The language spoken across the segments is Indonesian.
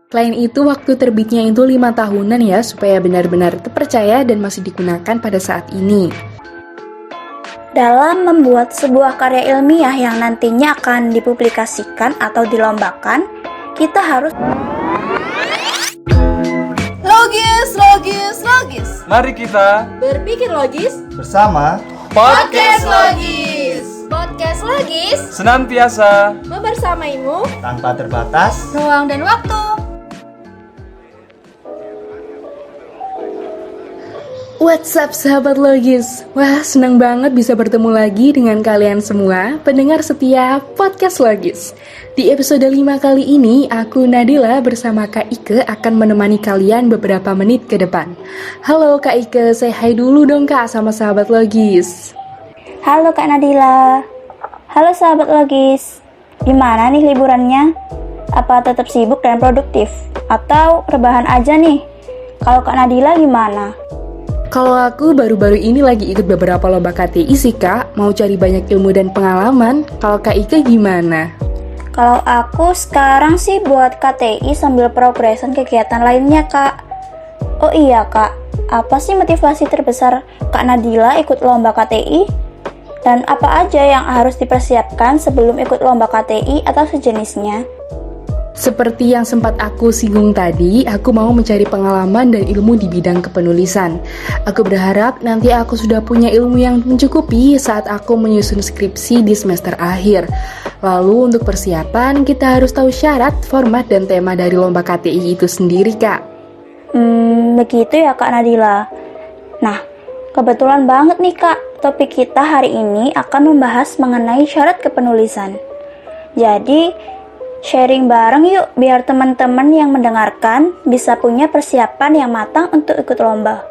Selain itu, waktu terbitnya itu 5 tahunan ya, supaya benar-benar terpercaya dan masih digunakan pada saat ini. Dalam membuat sebuah karya ilmiah yang nantinya akan dipublikasikan atau dilombakan, kita harus Logis. Mari kita Berpikir logis. bersama Podcast logis. senantiasa Membersamaimu tanpa terbatas. ruang dan waktu. What's up sahabat logis? Wah, senang banget bisa bertemu lagi dengan kalian semua, pendengar setia podcast logis. Di episode 5 kali ini, aku Nadila bersama Kak Ike akan menemani kalian beberapa menit ke depan. Halo Kak Ike, say hi dulu dong Kak sama sahabat logis. Halo Kak Nadila. Halo sahabat logis. Gimana nih liburannya? Apa tetap sibuk dan produktif? Atau rebahan aja nih? Kalau Kak Nadila gimana? Kalau aku baru-baru ini lagi ikut beberapa lomba KTI sih Kak, mau cari banyak ilmu dan pengalaman. Kalau Kak Ike gimana? Kalau aku sekarang sih buat KTI sambil progresan kegiatan lainnya Kak. Oh iya Kak, apa sih motivasi terbesar Kak Nadila ikut lomba KTI? Dan apa aja yang harus dipersiapkan sebelum ikut lomba KTI atau sejenisnya? Seperti yang sempat aku singgung tadi, aku mau mencari pengalaman dan ilmu di bidang kepenulisan. Aku berharap nanti aku sudah punya ilmu yang mencukupi saat aku menyusun skripsi di semester akhir. Lalu untuk persiapan, kita harus tahu syarat, format, dan tema dari lomba KTI itu sendiri, Kak. Begitu ya Kak Nadila. Nah, kebetulan banget nih Kak, topik kita hari ini akan membahas mengenai syarat kepenulisan. Jadi, sharing bareng yuk biar teman-teman yang mendengarkan bisa punya persiapan yang matang untuk ikut lomba.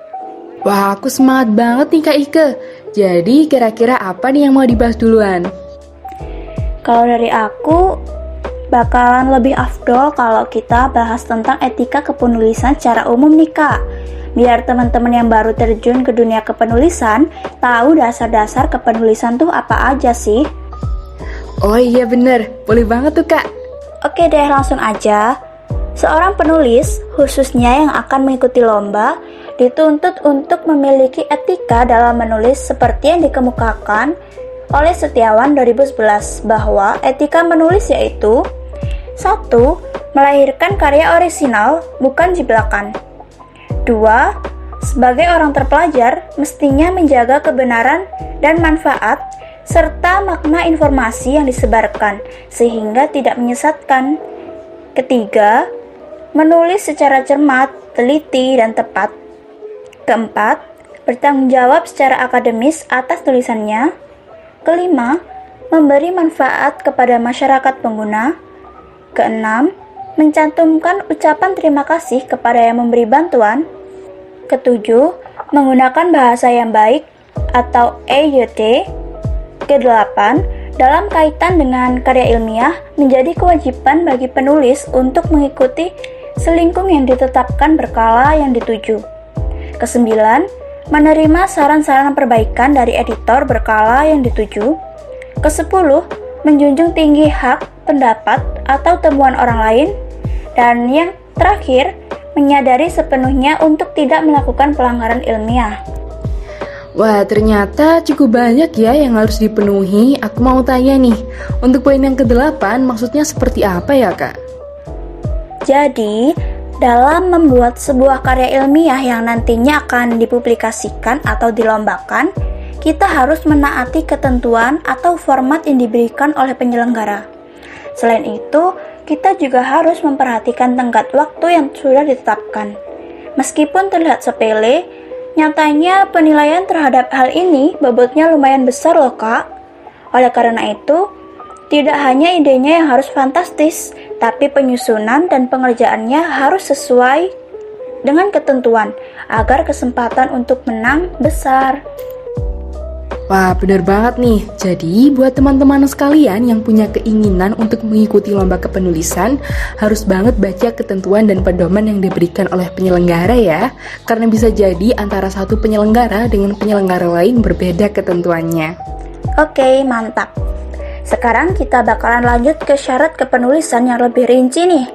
Wah, aku semangat banget nih Kak Ike. Jadi kira-kira apa nih yang mau dibahas duluan? Kalau dari aku, bakalan lebih afdol kalau kita bahas tentang etika kepenulisan secara umum nih Kak. Biar teman-teman yang baru terjun ke dunia kepenulisan tahu dasar-dasar kepenulisan tuh apa aja sih. Oh iya bener, boleh banget tuh Kak. Oke deh, langsung aja. Seorang penulis, khususnya yang akan mengikuti lomba, dituntut untuk memiliki etika dalam menulis seperti yang dikemukakan oleh Setiawan 2011 bahwa etika menulis yaitu 1. Melahirkan karya orisinal, bukan jiplakan. 2. Sebagai orang terpelajar, mestinya menjaga kebenaran dan manfaat serta makna informasi yang disebarkan, sehingga tidak menyesatkan. 3. Menulis secara cermat, teliti, dan tepat. 4. Bertanggung jawab secara akademis atas tulisannya. 5. Memberi manfaat kepada masyarakat pengguna. 6. Mencantumkan ucapan terima kasih kepada yang memberi bantuan. 7. Menggunakan bahasa yang baik atau EYT. 8. Dalam kaitan dengan karya ilmiah, menjadi kewajiban bagi penulis untuk mengikuti selingkung yang ditetapkan berkala yang dituju. 9. Menerima saran-saran perbaikan dari editor berkala yang dituju. 10. Menjunjung tinggi hak, pendapat, atau temuan orang lain. Dan yang terakhir, menyadari sepenuhnya untuk tidak melakukan pelanggaran ilmiah. Wah, ternyata cukup banyak ya yang harus dipenuhi. Aku mau tanya nih, untuk poin yang ke-8 maksudnya seperti apa ya Kak? Jadi, dalam membuat sebuah karya ilmiah yang nantinya akan dipublikasikan atau dilombakan, kita harus menaati ketentuan atau format yang diberikan oleh penyelenggara. Selain itu, kita juga harus memperhatikan tenggat waktu yang sudah ditetapkan. Meskipun terlihat sepele, nyatanya penilaian terhadap hal ini bobotnya lumayan besar loh Kak. Oleh karena itu, tidak hanya idenya yang harus fantastis, tapi penyusunan dan pengerjaannya harus sesuai dengan ketentuan agar kesempatan untuk menang besar. Wah, bener banget nih. Jadi, buat teman-teman sekalian yang punya keinginan untuk mengikuti lomba kepenulisan, harus banget baca ketentuan dan pedoman yang diberikan oleh penyelenggara ya. Karena bisa jadi antara satu penyelenggara dengan penyelenggara lain berbeda ketentuannya. Oke, mantap. Sekarang kita bakalan lanjut ke syarat kepenulisan yang lebih rinci nih.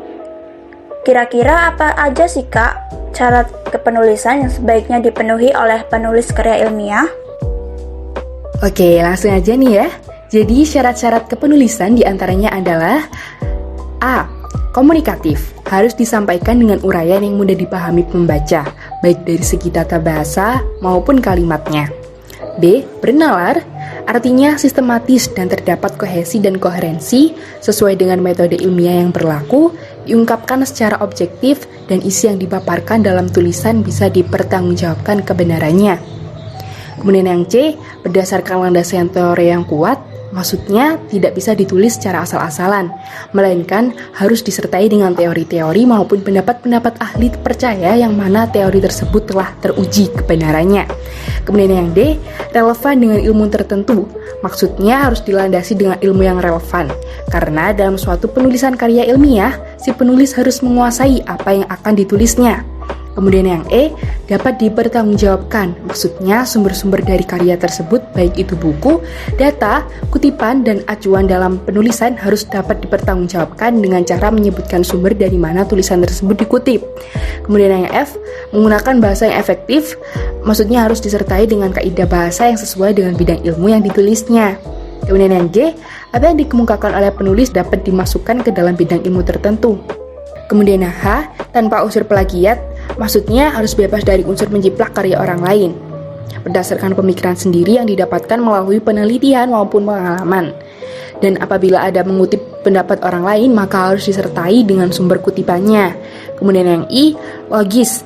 Kira-kira apa aja sih Kak syarat kepenulisan yang sebaiknya dipenuhi oleh penulis karya ilmiah? Oke, langsung aja nih ya. Jadi syarat-syarat kepenulisan diantaranya adalah A. Komunikatif, harus disampaikan dengan uraian yang mudah dipahami pembaca, baik dari segi tata bahasa maupun kalimatnya. B. Bernalar, artinya sistematis dan terdapat kohesi dan koherensi sesuai dengan metode ilmiah yang berlaku, diungkapkan secara objektif, dan isi yang dipaparkan dalam tulisan bisa dipertanggungjawabkan kebenarannya. Kemudian yang C, berdasarkan landasan teori yang kuat, maksudnya tidak bisa ditulis secara asal-asalan, melainkan harus disertai dengan teori-teori maupun pendapat-pendapat ahli terpercaya yang mana teori tersebut telah teruji kebenarannya. Kemudian yang D, relevan dengan ilmu tertentu, maksudnya harus dilandasi dengan ilmu yang relevan, karena dalam suatu penulisan karya ilmiah, si penulis harus menguasai apa yang akan ditulisnya. Kemudian yang E, dapat dipertanggungjawabkan, maksudnya sumber-sumber dari karya tersebut, baik itu buku, data, kutipan, dan acuan dalam penulisan harus dapat dipertanggungjawabkan dengan cara menyebutkan sumber dari mana tulisan tersebut dikutip. Kemudian yang F, menggunakan bahasa yang efektif, maksudnya harus disertai dengan kaidah bahasa yang sesuai dengan bidang ilmu yang ditulisnya. Kemudian yang G, apa yang dikemukakan oleh penulis dapat dimasukkan ke dalam bidang ilmu tertentu. Kemudian yang H, tanpa unsur plagiat, maksudnya harus bebas dari unsur menjiplak karya orang lain, berdasarkan pemikiran sendiri yang didapatkan melalui penelitian maupun pengalaman. Dan apabila ada mengutip pendapat orang lain, maka harus disertai dengan sumber kutipannya. Kemudian yang I, logis,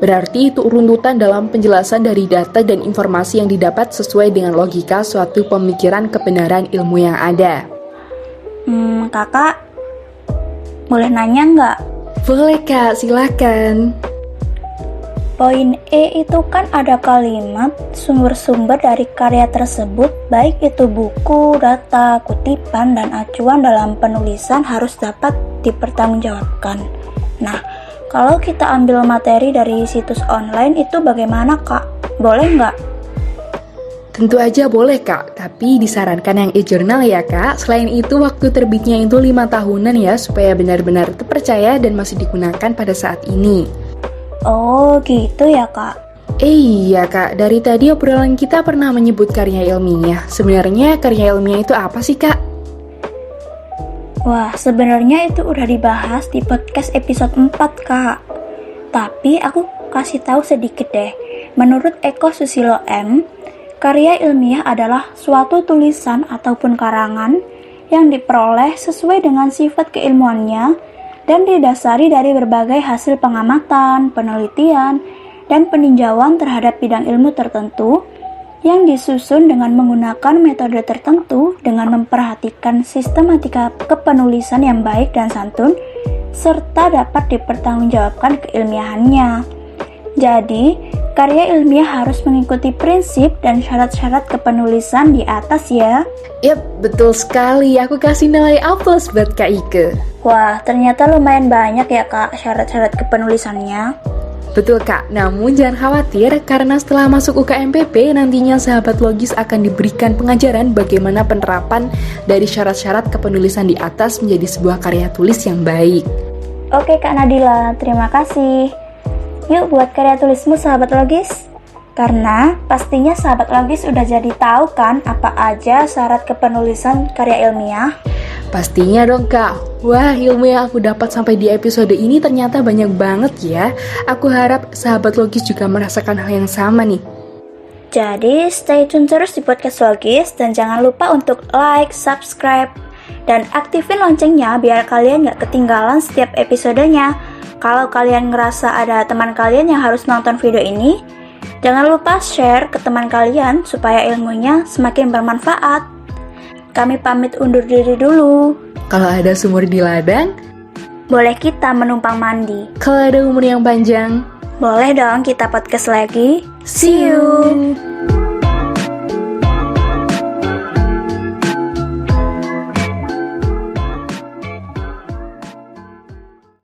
berarti itu runtutan dalam penjelasan dari data dan informasi yang didapat sesuai dengan logika suatu pemikiran kebenaran ilmu yang ada. Kakak, boleh nanya nggak? Boleh Kak, silakan. Poin E itu kan ada kalimat sumber-sumber dari karya tersebut, baik itu buku, data, kutipan, dan acuan dalam penulisan harus dapat dipertanggungjawabkan. Nah, kalau kita ambil materi dari situs online itu bagaimana Kak? Boleh nggak? Tentu aja boleh Kak, tapi disarankan yang e-journal ya Kak. Selain itu waktu terbitnya itu 5 tahunan ya, supaya benar-benar terpercaya dan masih digunakan pada saat ini. Oh gitu ya Kak. Iya Kak, dari tadi obrolan kita pernah menyebut karya ilmiah. Sebenarnya karya ilmiah itu apa sih Kak? Wah, sebenarnya itu udah dibahas di podcast episode 4 Kak. Tapi aku kasih tahu sedikit deh. Menurut Eko Susilo M, karya ilmiah adalah suatu tulisan ataupun karangan yang diperoleh sesuai dengan sifat keilmuannya dan didasari dari berbagai hasil pengamatan, penelitian, dan peninjauan terhadap bidang ilmu tertentu yang disusun dengan menggunakan metode tertentu dengan memperhatikan sistematika kepenulisan yang baik dan santun serta dapat dipertanggungjawabkan keilmiahannya. Jadi, karya ilmiah harus mengikuti prinsip dan syarat-syarat kepenulisan di atas ya. Yap, betul sekali. Aku kasih nilai A+ buat Kak Ike. Wah, ternyata lumayan banyak ya Kak syarat-syarat kepenulisannya. Betul Kak, namun jangan khawatir karena setelah masuk UKMPP nantinya sahabat logis akan diberikan pengajaran bagaimana penerapan dari syarat-syarat kepenulisan di atas menjadi sebuah karya tulis yang baik. Oke Kak Nadila, terima kasih. Yuk buat karya tulismu sahabat logis. Karena pastinya sahabat logis udah jadi tahu kan apa aja syarat kepenulisan karya ilmiah. Pastinya dong Kak. Wah, ilmu yang aku dapat sampai di episode ini ternyata banyak banget ya. Aku harap sahabat logis juga merasakan hal yang sama nih. Jadi stay tune terus di podcast logis dan jangan lupa untuk like, subscribe, dan aktifin loncengnya biar kalian gak ketinggalan setiap episodenya. Kalau kalian ngerasa ada teman kalian yang harus nonton video ini, jangan lupa share ke teman kalian supaya ilmunya semakin bermanfaat. Kami pamit undur diri dulu. Kalau ada sumur di ladang, Boleh kita menumpang mandi. kalau ada umur yang panjang, Boleh dong kita podcast lagi. see you!